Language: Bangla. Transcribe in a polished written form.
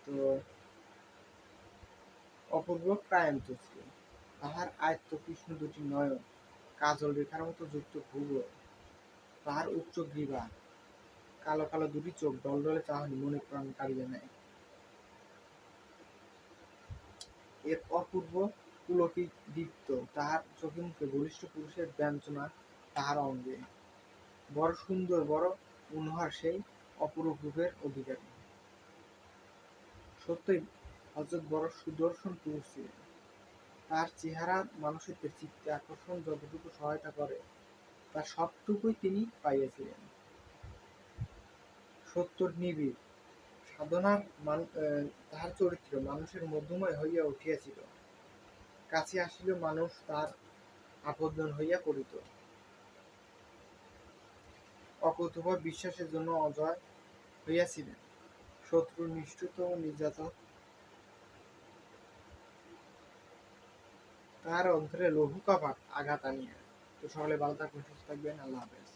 তো অপূর্ব ক্রায়ন্ত ছিল। তাহার আয়ত্ত কৃষ্ণ দুটি নয়ন, কাজল রেখার মতো যুক্ত ভূগোল, তাহার উচ্চ গ্রীবা, কালো কালো দুটি চোখ ডলডলে চাহনি মনে প্রাণ কাড়িয়া নেয়। এর অপূর্ব পুলকিত দীপ্ত, তাহার চোখে মুখে বলিষ্ঠ পুরুষের ব্যঞ্জনা তাহার অঙ্গে। বড় সুন্দর, বড় মনোহর সেই অপরূপ রূপের অধিকারী। সত্যই হযরত বড় সুদর্শন পুরুষ ছিলেন। তার চেহারা মানুষের চিত্তে আকর্ষণ যতটুকু সহায়তা করে, তার সবটুকুই তিনি পাইয়াছিলেন। সত্যর নিবিড় সাধনার তাহার চরিত্র মানুষের মধ্যময় হইয়া উঠিয়াছিল। কাছে আসিলেও মানুষ তার আপনজন হইয়া পড়িত। অকুতোভয় বিশ্বাসের জন্য অজয় হইয়াছিলেন। শত্রুর নিষ্ঠুরতম নির্যাতন তাহার অন্তরে লঘু কপাট আঘাত আনিয়া। তো সকলে ভালো থাকবেন, সুস্থ থাকবেন। আল্লাহ হাফেজ।